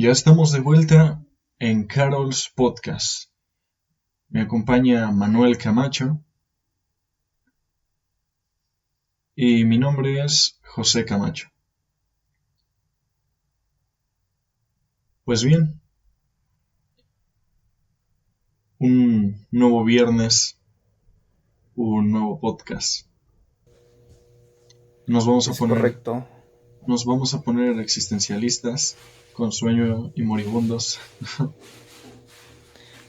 Ya estamos de vuelta en Carol's Podcast. Me acompaña Manuel Camacho y mi nombre es José Camacho. Pues bien, un nuevo viernes, un nuevo podcast. Nos Es correcto. vamos a poner existencialistas, con sueño y moribundos.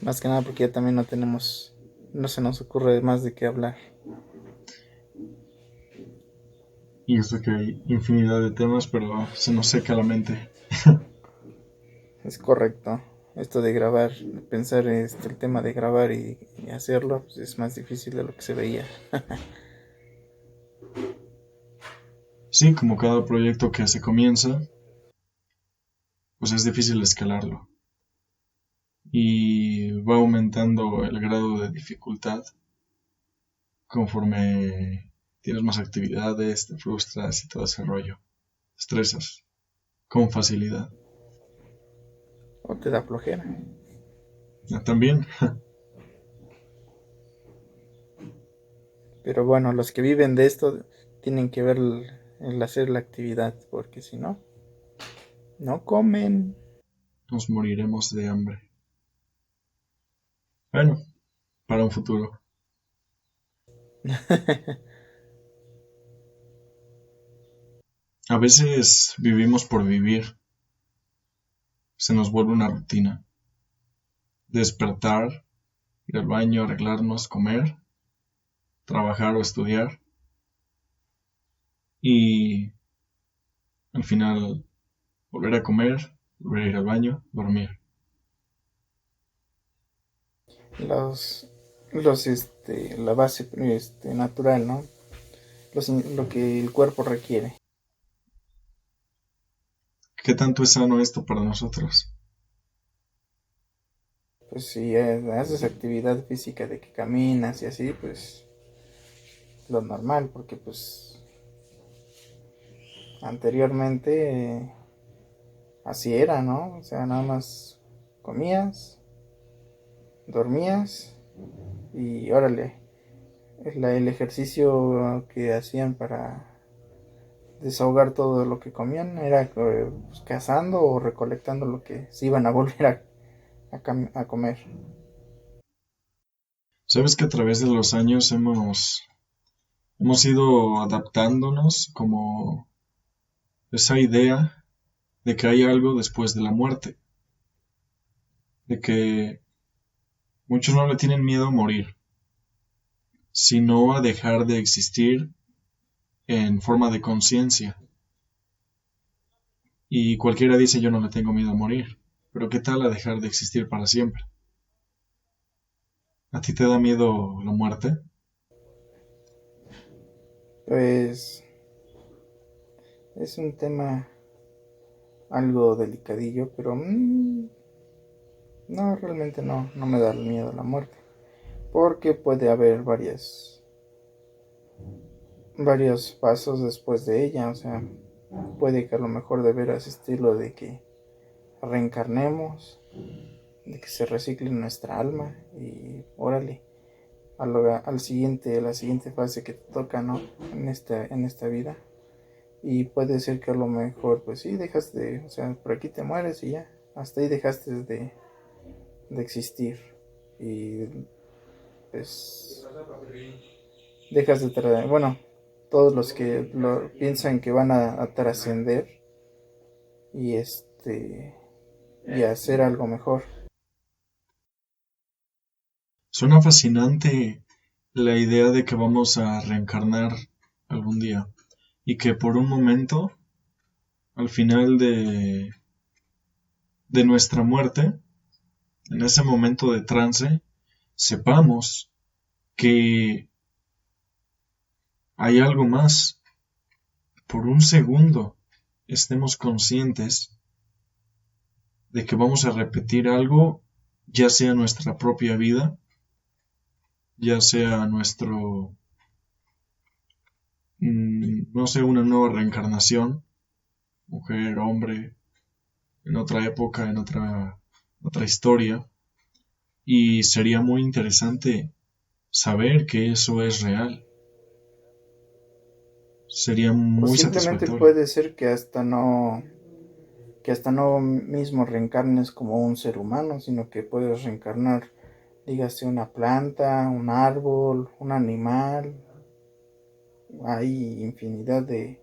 Más que nada porque ya también no se nos ocurre más de qué hablar. Y eso que hay infinidad de temas, pero se nos seca la mente. Es correcto. Esto de grabar, pensar el tema de grabar y hacerlo, pues es más difícil de lo que se veía. Sí, como cada proyecto que se comienza, pues es difícil escalarlo. Y va aumentando el grado de dificultad conforme tienes más actividades, te frustras y todo ese rollo. Estresas con facilidad. O te da flojera. También, Pero bueno, los que viven de esto tienen que ver el hacer la actividad, porque si no, no comen. nos moriremos de hambre. Bueno, para un futuro. A veces vivimos por vivir. Se nos vuelve una rutina. Despertar, ir al baño, arreglarnos, comer, trabajar o estudiar. Y al final volver a comer, volver a ir al baño, dormir. los, la base natural, ¿no? Lo que el cuerpo requiere. ¿Qué tanto es sano esto para nosotros? Pues si haces actividad física de que caminas y así, pues lo normal, porque pues anteriormente así era, ¿no? O sea, nada más comías, dormías y órale, el ejercicio que hacían para desahogar todo lo que comían era pues, cazando o recolectando lo que se iban a volver a comer. Sabes que a través de los años hemos ido adaptándonos como esa idea de que hay algo después de la muerte, de que muchos no le tienen miedo a morir, sino a dejar de existir en forma de conciencia. Y cualquiera dice yo no le tengo miedo a morir, pero ¿qué tal a dejar de existir para siempre? ¿A ti te da miedo la muerte? Pues es un tema algo delicadillo, pero no, realmente no me da miedo la muerte. Porque puede haber varios pasos después de ella. O sea, puede que a lo mejor de veras estilo de que reencarnemos, de que se recicle nuestra alma y órale, a la siguiente fase que te toca, ¿no? En esta vida. Y puede ser que a lo mejor, pues sí, o sea, por aquí te mueres y ya, hasta ahí dejaste de existir. Y pues dejas de bueno, todos los que piensan que van a trascender y y hacer algo mejor. Suena fascinante la idea de que vamos a reencarnar algún día y que por un momento, al final de nuestra muerte, en ese momento de trance, sepamos que hay algo más. Por un segundo estemos conscientes de que vamos a repetir algo, ya sea nuestra propia vida, ya sea no sé, una nueva reencarnación, mujer, hombre, en otra época, en otra historia, y sería muy interesante saber que eso es real. Sería Pues muy simplemente satisfactorio. puede ser que hasta no mismo reencarnes como un ser humano, sino que puedes reencarnar, dígase, una planta, un árbol, un animal. Hay infinidad de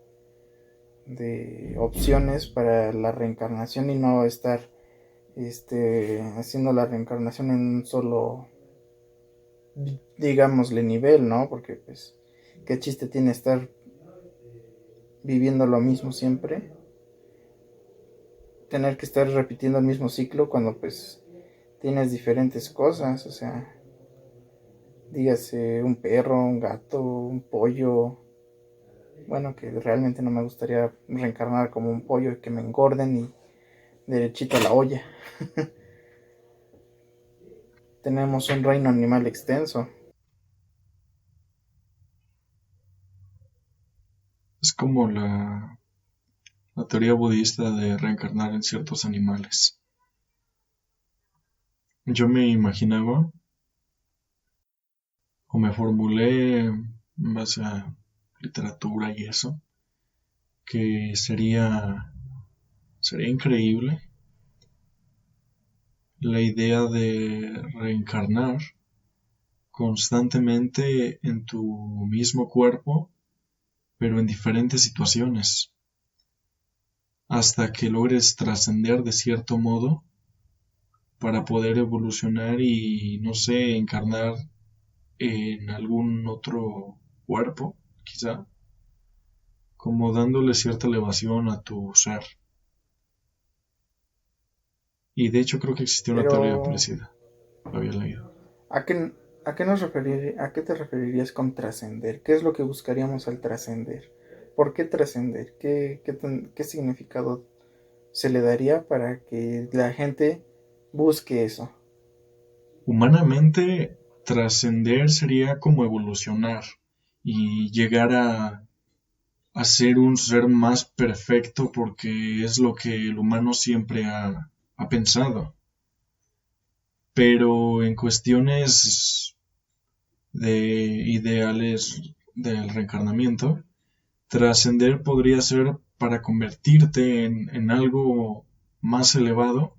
opciones para la reencarnación y no estar haciendo la reencarnación en un solo, digámosle, nivel, ¿no? Porque pues qué chiste tiene estar viviendo lo mismo siempre, tener que estar repitiendo el mismo ciclo cuando pues tienes diferentes cosas, o sea, dígase un perro, un gato, un pollo. Bueno, que realmente no me gustaría reencarnar como un pollo y que me engorden y derechito a la olla. Tenemos un reino animal extenso. Es como la teoría budista de reencarnar en ciertos animales. Yo me imaginaba, o me formulé en base a literatura y eso, que sería increíble la idea de reencarnar constantemente en tu mismo cuerpo, pero en diferentes situaciones, hasta que logres trascender de cierto modo para poder evolucionar y, no sé, encarnar en algún otro cuerpo, quizá, como dándole cierta elevación a tu ser. Y de hecho creo que existía una teoría Pero, parecida, lo había leído. ¿a qué, a qué te referirías con trascender? ¿Qué es lo que buscaríamos al trascender? ¿Por qué trascender? ¿Qué significado se le daría para que la gente busque eso? Humanamente, trascender sería como evolucionar y llegar a ser un ser más perfecto porque es lo que el humano siempre ha pensado. Pero en cuestiones de ideales del reencarnamiento, trascender podría ser para convertirte en algo más elevado,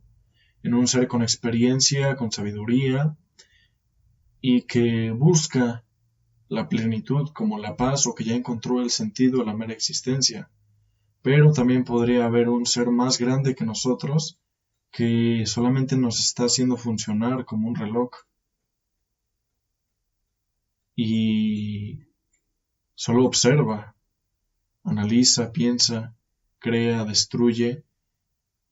en un ser con experiencia, con sabiduría y que busca la plenitud como la paz o que ya encontró el sentido a la mera existencia. Pero también podría haber un ser más grande que nosotros que solamente nos está haciendo funcionar como un reloj y solo observa, analiza, piensa, crea, destruye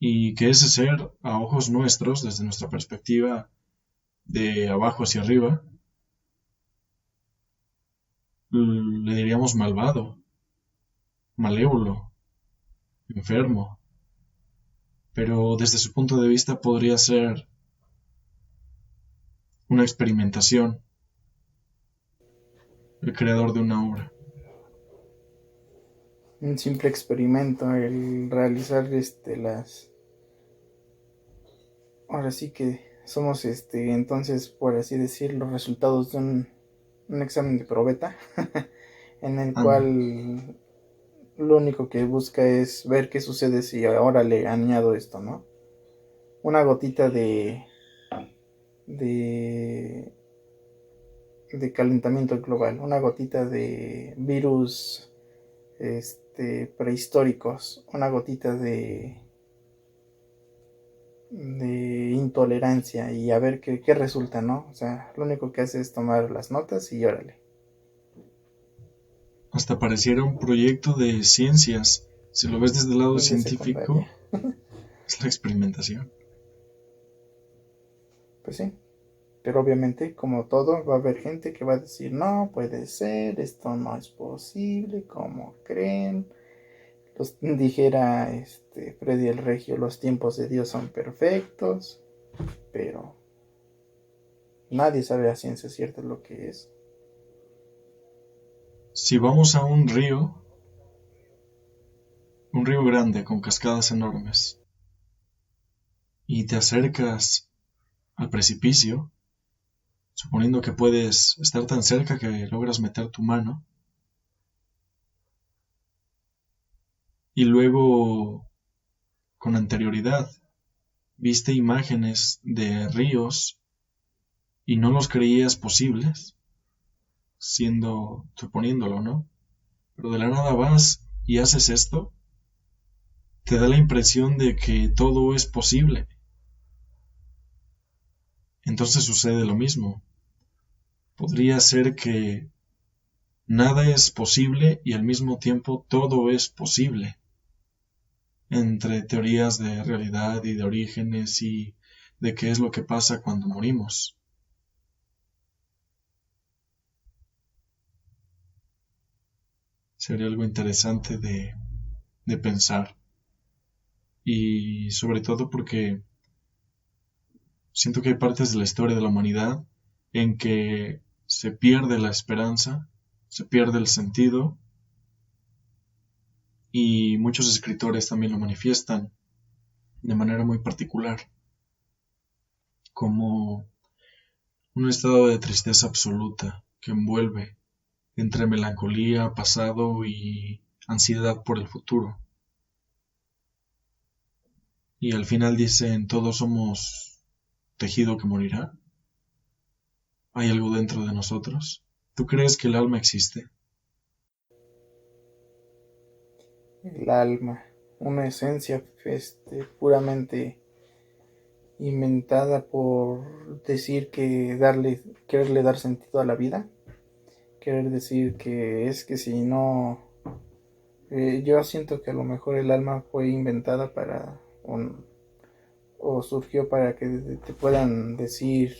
y que ese ser, a ojos nuestros, desde nuestra perspectiva de abajo hacia arriba, le diríamos malvado, malévolo, enfermo, pero desde su punto de vista podría ser una experimentación, el creador de una obra. Un simple experimento, el realizar ahora sí que somos entonces, por así decir, los resultados de un examen de probeta en el Anda, cual lo único que busca es ver qué sucede si ahora le añado esto, ¿no? Una gotita de, de calentamiento global, una gotita de virus prehistóricos, una gotita de intolerancia y a ver qué resulta, ¿no? O sea, lo único que hace es tomar las notas y órale. hasta pareciera un proyecto de ciencias. Si lo ves desde el lado De secundaria. científico, es la experimentación. Pues sí, pero obviamente, como todo, va a haber gente que va a decir, no puede ser, esto no es posible, ¿cómo creen? Pues dijera Freddy el Regio, los tiempos de Dios son perfectos, pero nadie sabe a ciencia cierta lo que es. Si vamos a un río grande con cascadas enormes, y te acercas al precipicio, suponiendo que puedes estar tan cerca que logras meter tu mano, y luego, con anterioridad, viste imágenes de ríos y no los creías posibles, suponiéndolo, ¿no? Pero de la nada vas y haces esto, te da la impresión de que todo es posible. Entonces sucede lo mismo. Podría ser que nada es posible y al mismo tiempo todo es posible. Entre teorías de realidad y de orígenes y de qué es lo que pasa cuando morimos. Sería algo interesante de pensar. Y sobre todo porque siento que hay partes de la historia de la humanidad en que se pierde la esperanza, se pierde el sentido, y muchos escritores también lo manifiestan de manera muy particular, como un estado de tristeza absoluta que envuelve entre melancolía, pasado y ansiedad por el futuro. Y al final dicen, todos somos tejido que morirá. ¿Hay algo dentro de nosotros? ¿Tú crees que el alma existe? El alma, una esencia puramente inventada por decir que quererle dar sentido a la vida, querer decir que es que si no, yo siento que a lo mejor el alma fue inventada o surgió para que te puedan decir,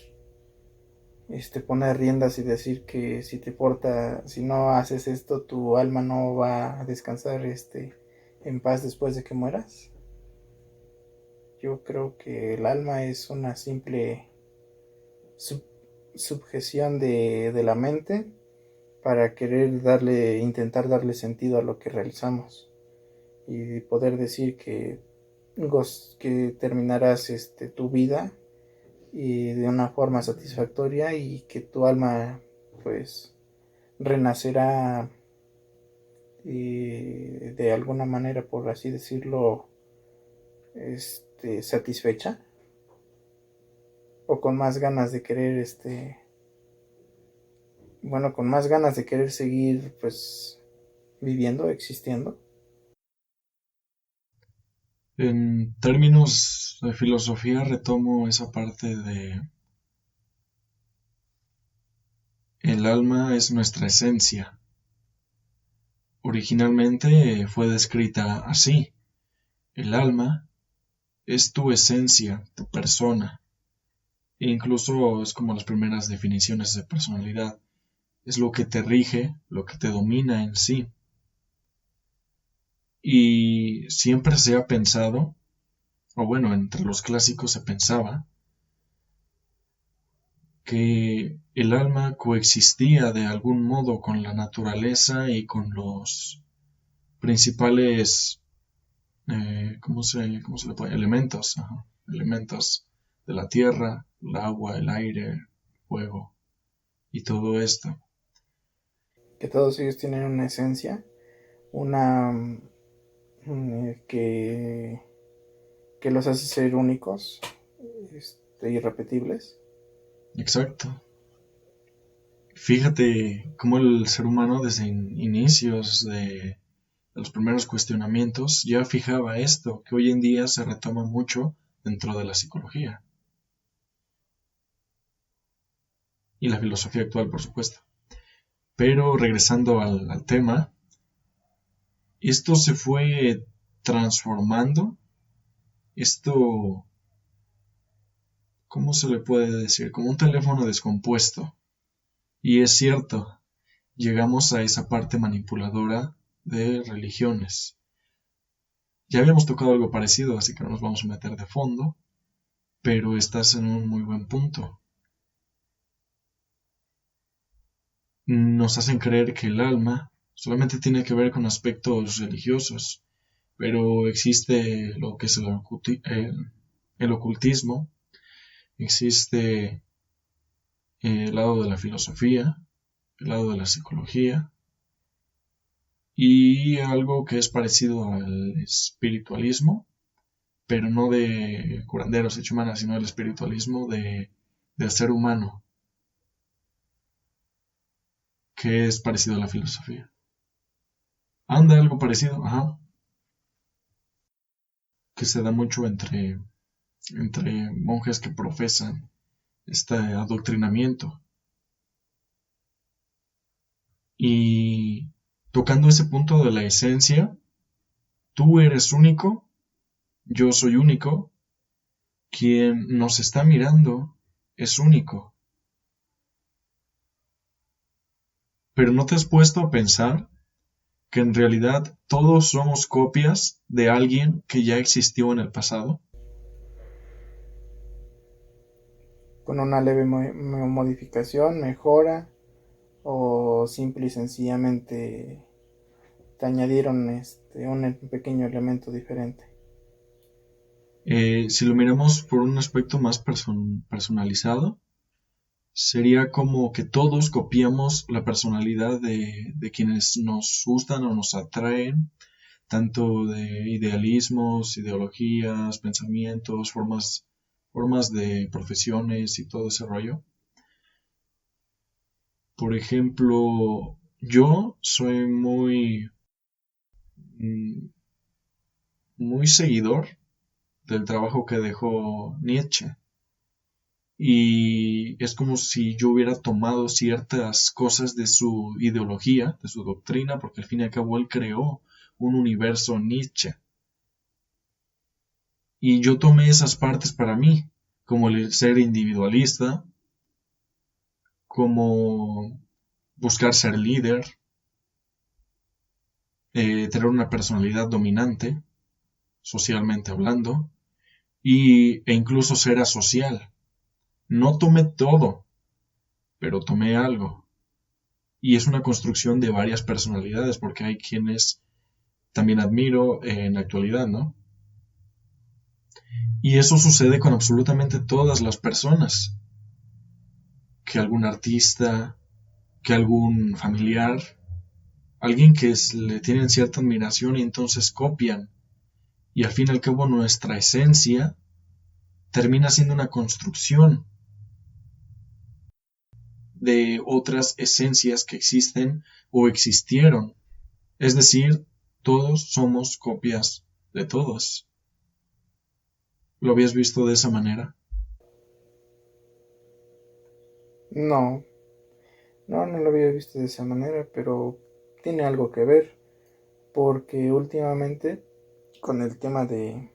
poner riendas y decir que si no haces esto, tu alma no va a descansar, en paz después de que mueras. Yo creo que el alma es una simple sub- subjeción de la mente para querer intentar darle sentido a lo que realizamos y poder decir que terminarás tu vida y de una forma satisfactoria y que tu alma pues renacerá de alguna manera, por así decirlo, satisfecha o con más ganas de querer con más ganas de querer seguir pues viviendo, existiendo. En términos de filosofía retomo esa parte de el alma es nuestra esencia. Originalmente fue descrita así. El alma es tu esencia, tu persona. E incluso es como las primeras definiciones de personalidad. Es lo que te rige, lo que te domina en sí. Y siempre se ha pensado, o bueno, entre los clásicos se pensaba, que el alma coexistía de algún modo con la naturaleza y con los principales, cómo se le puede? Elementos, ajá, elementos de la tierra, el agua, el aire, el fuego y todo esto. Que todos ellos tienen una esencia, una que los hace ser únicos, irrepetibles. Exacto. Fíjate cómo el ser humano desde inicios de los primeros cuestionamientos ya fijaba esto, que hoy en día se retoma mucho dentro de la psicología y la filosofía actual, por supuesto. Pero regresando al tema, esto se fue transformando, esto, ¿cómo se le puede decir? Como un teléfono descompuesto. Y es cierto, llegamos a esa parte manipuladora de religiones, Ya habíamos tocado algo parecido, así que no nos vamos a meter de fondo, pero estás en un muy buen punto. Nos hacen creer que el alma solamente tiene que ver con aspectos religiosos, pero existe lo que es el ocultismo, existe el lado de la filosofía, el lado de la psicología y algo que es parecido al espiritualismo, pero no de curanderos y chumanas, sino el espiritualismo del ser humano, que es parecido a la filosofía. Anda, algo parecido, ajá, que se da mucho entre monjes que profesan este adoctrinamiento. Y tocando ese punto de la esencia, tú eres único, yo soy único, quien nos está mirando es único. Pero ¿no te has puesto a pensar que en realidad todos somos copias de alguien que ya existió en el pasado? Con una leve modificación, mejora, o simple y sencillamente te añadieron un pequeño elemento diferente. Si lo miramos por un aspecto más personalizado, sería como que todos copiamos la personalidad de quienes nos gustan o nos atraen, tanto de idealismos, ideologías, pensamientos, formas de profesiones y todo ese rollo. Por ejemplo, yo soy mm, muy seguidor del trabajo que dejó Nietzsche. Y es como si yo hubiera tomado ciertas cosas de su ideología, de su doctrina, porque al fin y al cabo él creó un universo Nietzsche. Y yo tomé esas partes para mí, como el ser individualista, como buscar ser líder, tener una personalidad dominante, socialmente hablando, e incluso ser asocial. No tomé todo, pero tomé algo. Y es una construcción de varias personalidades, porque hay quienes también admiro en la actualidad, ¿no? Y eso sucede con absolutamente todas las personas. Que algún artista, que algún familiar, alguien que le tienen cierta admiración y entonces copian. Y al fin y al cabo nuestra esencia termina siendo una construcción de otras esencias que existen o existieron. Es decir, todos somos copias de todos. ¿Lo habías visto de esa manera? No, no lo había visto de esa manera, pero tiene algo que ver, porque últimamente con el tema de,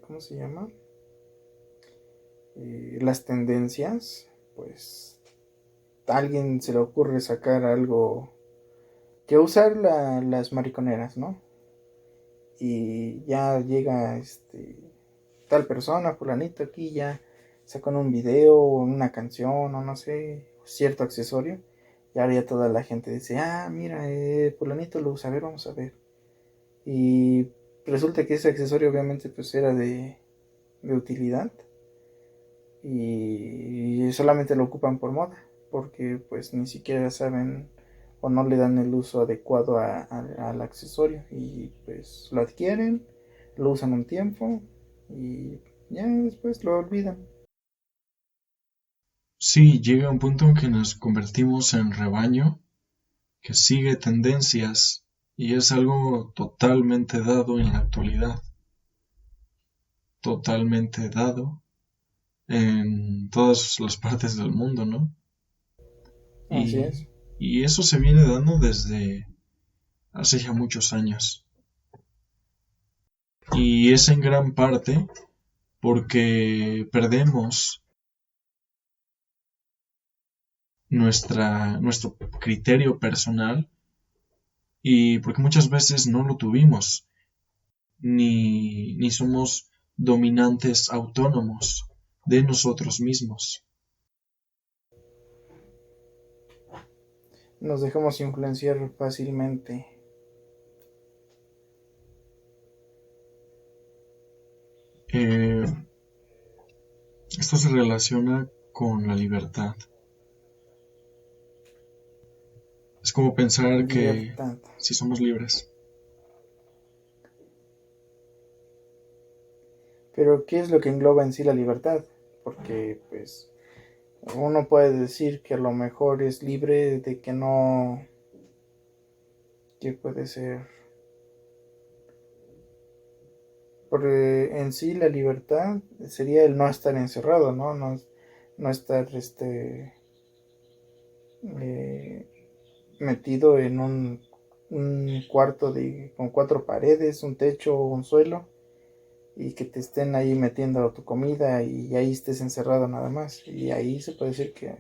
¿cómo se llama? Las tendencias, pues a alguien se le ocurre sacar algo que usar las mariconeras, ¿no? Y ya llega tal persona, fulanito aquí ya sacan un video, una canción o no sé, cierto accesorio. Y ahora ya toda la gente dice, ah, mira, fulanito lo usa, a ver, vamos a ver. Y resulta que ese accesorio obviamente pues era de utilidad y solamente lo ocupan por moda, porque pues ni siquiera saben o no le dan el uso adecuado al accesorio y pues lo adquieren, lo usan un tiempo y ya después lo olvidan. Sí, llega un punto en que nos convertimos en rebaño que sigue tendencias y es algo totalmente dado en la actualidad, totalmente dado en todas las partes del mundo, ¿no? Así Y, es. y eso se viene dando desde hace ya muchos años. Y es en gran parte porque perdemos nuestro criterio personal Y porque muchas veces no lo tuvimos, ni somos dominantes autónomos de nosotros mismos. Nos dejamos influenciar fácilmente. Eh, Esto se relaciona con la libertad. Es como pensar que Libertad. si somos libres. Pero ¿qué es lo que engloba en sí la libertad? Porque pues uno puede decir que a lo mejor es libre de que no, que puede ser, porque en sí la libertad sería el no estar encerrado, ¿no? No estar eh, metido en un cuarto con cuatro paredes, un techo, un suelo, y que te estén ahí metiendo tu comida y ahí estés encerrado nada más. Y ahí se puede decir que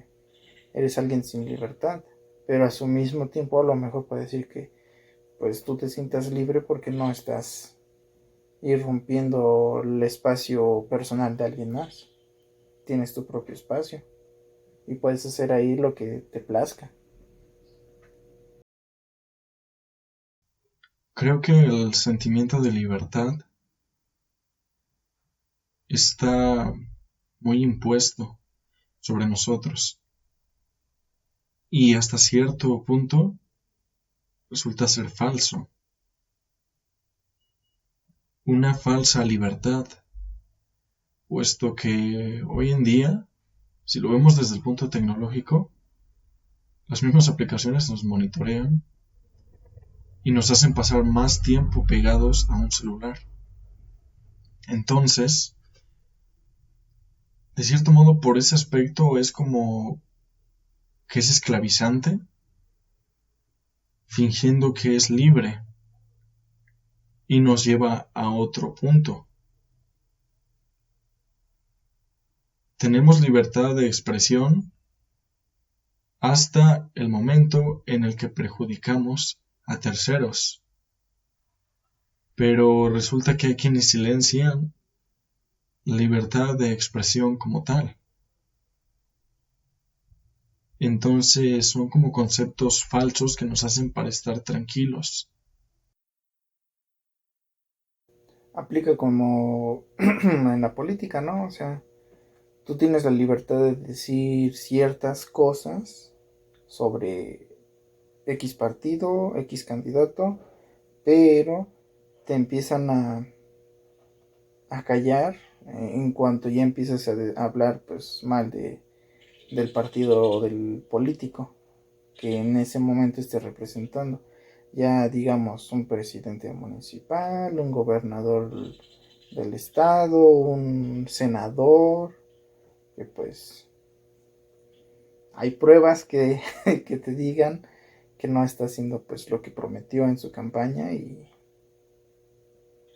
eres alguien sin libertad, pero a su mismo tiempo a lo mejor puede decir que pues tú te sientas libre porque no estás irrumpiendo el espacio personal de alguien más. Tienes tu propio espacio y puedes hacer ahí lo que te plazca. Creo que el sentimiento de libertad está muy impuesto sobre nosotros y hasta cierto punto resulta ser falso. Una falsa libertad, puesto que hoy en día, si lo vemos desde el punto tecnológico, las mismas aplicaciones nos monitorean y nos hacen pasar más tiempo pegados a un celular. Entonces, de cierto modo, por ese aspecto es como que es esclavizante, fingiendo que es libre, y nos lleva a otro punto. Tenemos libertad de expresión hasta el momento en el que perjudicamos a terceros. Pero resulta que hay quienes silencian la libertad de expresión como tal. Entonces son como conceptos falsos que nos hacen para estar tranquilos. Aplica como en la política, ¿no? O sea, tú tienes la libertad de decir ciertas cosas sobre X partido, X candidato, pero te empiezan a callar en cuanto ya empiezas a hablar pues mal del partido o del político que en ese momento esté representando. Ya digamos un presidente municipal, un gobernador del estado, un senador, que pues hay pruebas que, que te digan que no está haciendo pues lo que prometió en su campaña y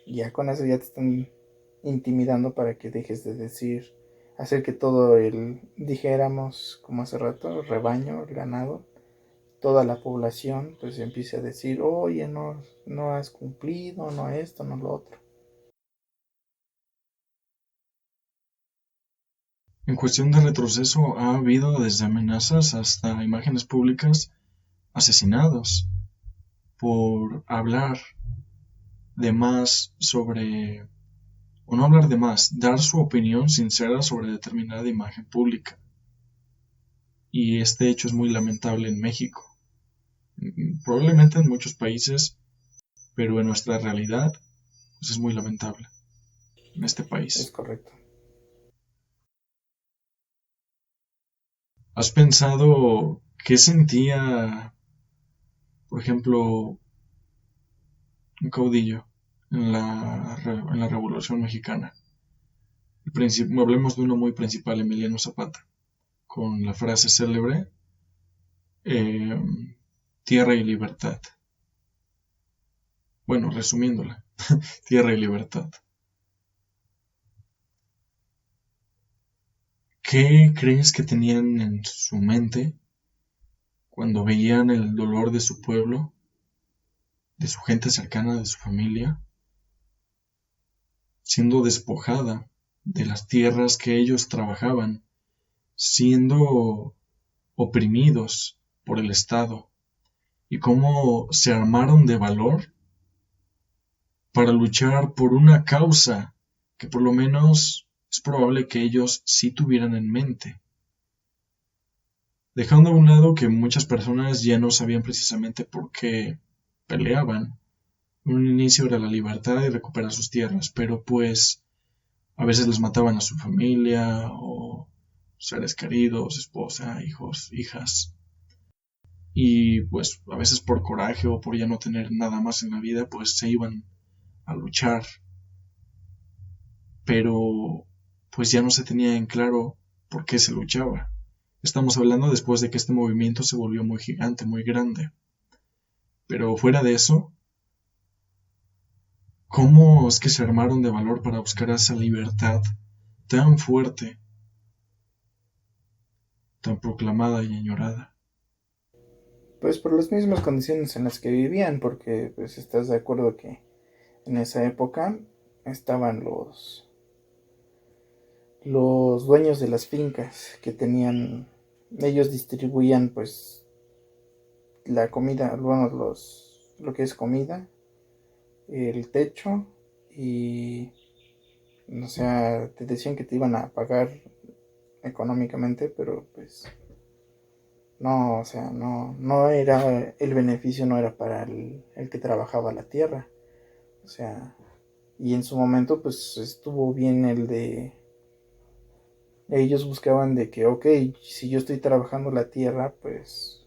ya con eso ya te están intimidando para que dejes de decir, hacer que todo el, dijéramos como hace rato, rebaño, el ganado, toda la población pues empiece a decir, oye, no has cumplido, no esto, no lo otro. En cuestión de retroceso ha habido desde amenazas hasta imágenes públicas asesinados por hablar de más sobre, o no hablar de más, dar su opinión sincera sobre determinada imagen pública. Y este hecho es muy lamentable en México. Probablemente en muchos países, pero en nuestra realidad pues es muy lamentable en este Es país. correcto. ¿Has pensado qué sentía, por ejemplo, un caudillo en la Revolución Mexicana? Hablemos de uno muy principal, Emiliano Zapata, con la frase célebre, eh, tierra y libertad. Bueno, resumiéndola, tierra y libertad. ¿Qué crees que tenían en su mente cuando veían el dolor de su pueblo de su gente cercana, de su familia, siendo despojada de las tierras que ellos trabajaban, siendo oprimidos por el Estado, y cómo se armaron de valor para luchar por una causa que por lo menos es probable que ellos sí tuvieran en mente. Dejando a un lado que muchas personas ya no sabían precisamente por qué peleaban. Un inicio era la libertad y recuperar sus tierras, pero pues a veces les mataban a su familia o seres queridos, esposa, hijos, hijas. Y pues a veces por coraje o por ya no tener nada más en la vida, pues se iban a luchar. Pero pues ya no se tenía en claro por qué se luchaba. Estamos hablando después de que este movimiento se volvió muy gigante, muy grande. Pero fuera de eso, ¿cómo es que se armaron de valor para buscar esa libertad tan fuerte, tan proclamada y añorada? Pues por las mismas condiciones en las que vivían, porque pues estás de acuerdo que en esa época estaban los dueños de las fincas que tenían, ellos distribuían pues la comida, bueno, lo que es comida, el techo y, o sea, te decían que te iban a pagar económicamente, pero pues no, o sea, no era, el beneficio no era para el que trabajaba la tierra, o sea, y en su momento pues estuvo bien el de, ellos buscaban de que, ok, si yo estoy trabajando la tierra, pues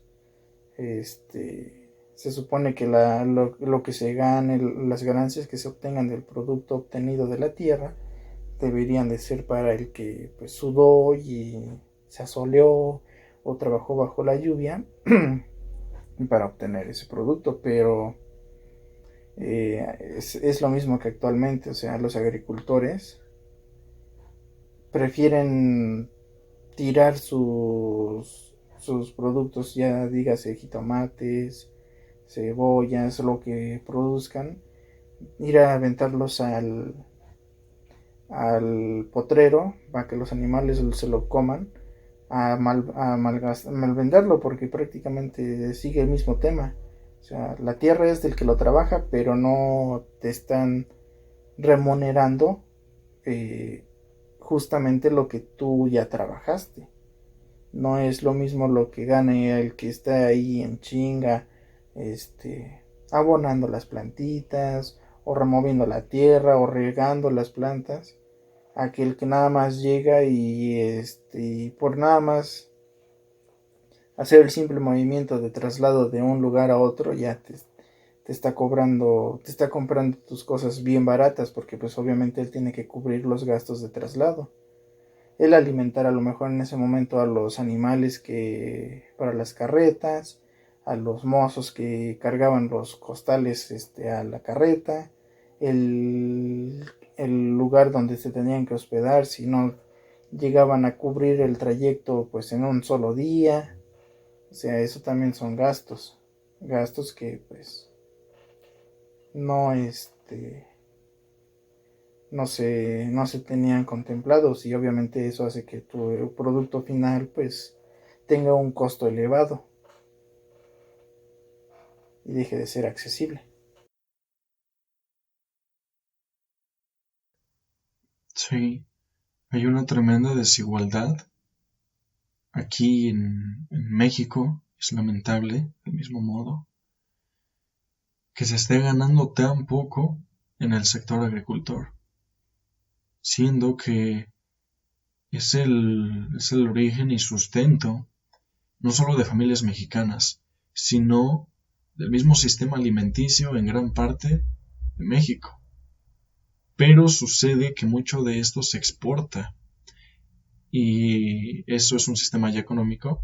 se supone que lo que se gane, las ganancias que se obtengan del producto obtenido de la tierra, deberían de ser para el que pues sudó y se asoleó o trabajó bajo la lluvia para obtener ese producto, pero es lo mismo que actualmente, o sea, los agricultores prefieren tirar sus productos, ya dígase jitomates, cebollas, lo que produzcan, ir a aventarlos al potrero para que los animales se lo coman, malvenderlo, porque prácticamente sigue el mismo tema. O sea, la tierra es del que lo trabaja, pero no te están remunerando justamente lo que tú ya trabajaste. No es lo mismo lo que gane el que está ahí en chinga, abonando las plantitas, o removiendo la tierra, o regando las plantas, aquel que nada más llega y por nada más hacer el simple movimiento de traslado de un lugar a otro ya te está cobrando, te está comprando tus cosas bien baratas, porque pues obviamente él tiene que cubrir los gastos de traslado, el alimentar a lo mejor en ese momento a los animales que para las carretas, a los mozos que cargaban los costales a la carreta, el, el lugar donde se tenían que hospedar si no llegaban a cubrir el trayecto pues en un solo día. O sea, eso también son gastos que pues no no se tenían contemplados, y obviamente eso hace que tu producto final pues tenga un costo elevado y deje de ser accesible. Sí, hay una tremenda desigualdad aquí en México. Es lamentable, del mismo modo, que se esté ganando tan poco en el sector agricultor, siendo que es el origen y sustento no solo de familias mexicanas, sino del mismo sistema alimenticio en gran parte de México. Pero sucede que mucho de esto se exporta, y eso es un sistema ya económico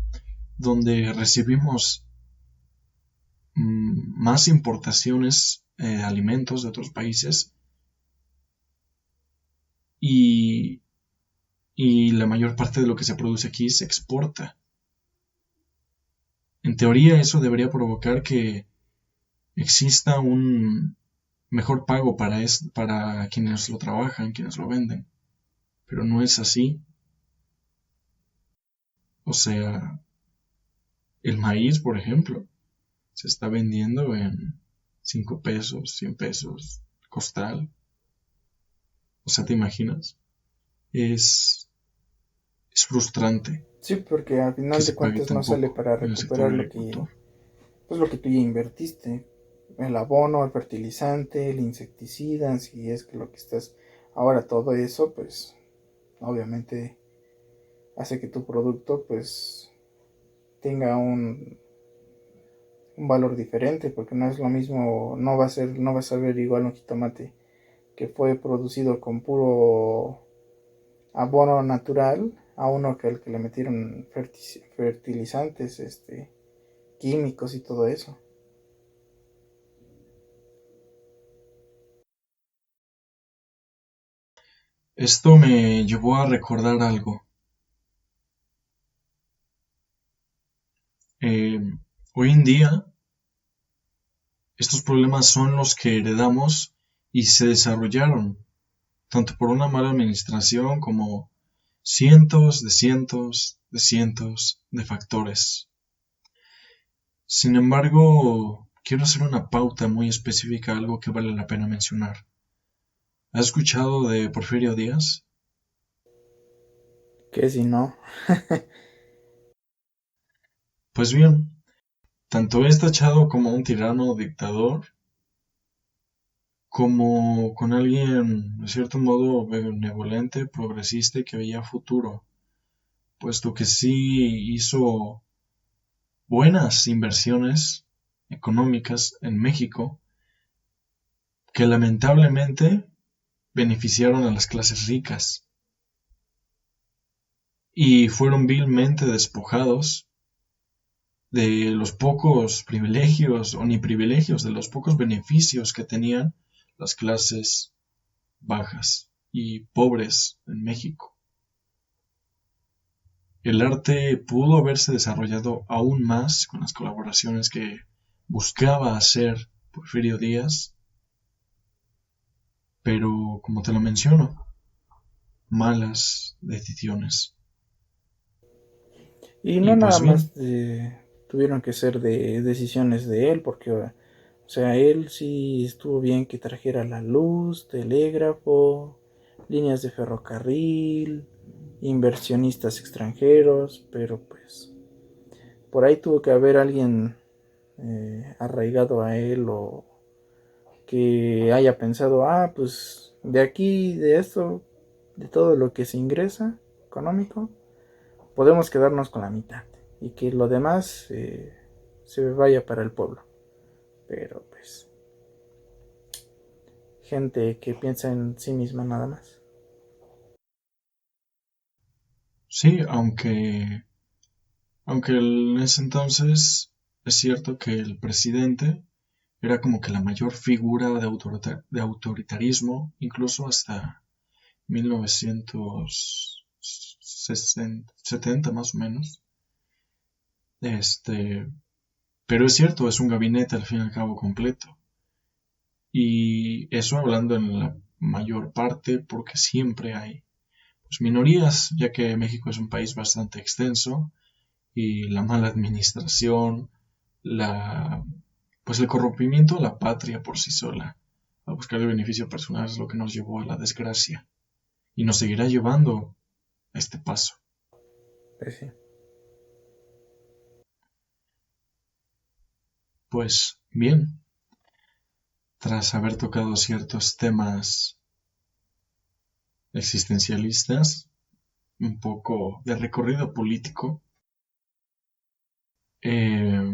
donde recibimos más importaciones de alimentos de otros países, y, y la mayor parte de lo que se produce aquí se exporta. En teoría eso debería provocar que exista un mejor pago para quienes lo trabajan, quienes lo venden. Pero no es así. O sea, el maíz, por ejemplo, se está vendiendo en 5 pesos, 100 pesos, costal. O sea, ¿te imaginas? Es, es frustrante Sí, porque al que final se de pague cuentas tan no sale poco para en el sector recuperar agricultor. lo que tú ya invertiste. El abono, el fertilizante, el insecticida, si es que lo que estás... Ahora todo eso, pues, obviamente hace que tu producto, pues, tenga un valor diferente, porque no es lo mismo, no va a saber igual un jitomate que fue producido con puro abono natural a uno que al que le metieron fertilizantes, químicos y todo eso. Esto me llevó a recordar algo. Eh, Hoy en día, estos problemas son los que heredamos y se desarrollaron tanto por una mala administración como cientos de factores. Sin embargo, quiero hacer una pauta muy específica, algo que vale la pena mencionar. ¿Has escuchado de Porfirio Díaz? Que si no, Pues bien, tanto es tachado como un tirano dictador, como con alguien, de cierto modo, benevolente, progresista y que veía futuro, puesto que sí hizo buenas inversiones económicas en México que lamentablemente beneficiaron a las clases ricas y fueron vilmente despojados de los pocos privilegios o ni privilegios, de los pocos beneficios que tenían las clases bajas y pobres en México. El arte pudo haberse desarrollado aún más con las colaboraciones que buscaba hacer Porfirio Díaz, pero como te lo menciono, malas decisiones. y Y no nada pues más bien, tuvieron que ser de decisiones de él, porque, o sea, él sí estuvo bien que trajera la luz, telégrafo, líneas de ferrocarril, inversionistas extranjeros, pero pues por ahí tuvo que haber alguien arraigado a él o que haya pensado, ah, pues de aquí, de esto, de todo lo que se ingresa económico, podemos quedarnos con la mitad y que lo demás se vaya para el pueblo. Pero pues, gente que piensa en sí misma nada más. sí, aunque en ese entonces es cierto que el presidente era como que la mayor figura de autoritarismo, incluso hasta 1970 más o menos. Este, pero es cierto, es un gabinete al fin y al cabo completo. Y eso hablando en la mayor parte porque siempre hay pues, minorías, ya que México es un país bastante extenso y la mala administración, la pues el corrompimiento de la patria por sí sola, a buscar el beneficio personal es lo que nos llevó a la desgracia y nos seguirá llevando a este paso. Pues sí. Pues bien, tras haber tocado ciertos temas existencialistas, un poco de recorrido político, eh,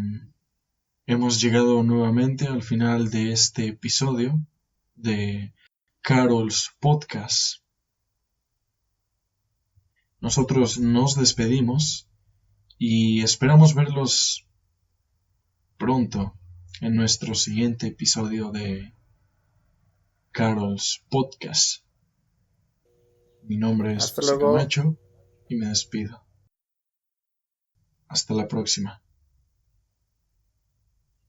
hemos llegado nuevamente al final de este episodio de Carol's Podcast. Nosotros nos despedimos y esperamos verlos pronto en nuestro siguiente episodio de Carol's Podcast. Mi nombre es Hasta José luego. Camacho y me despido. Hasta la próxima.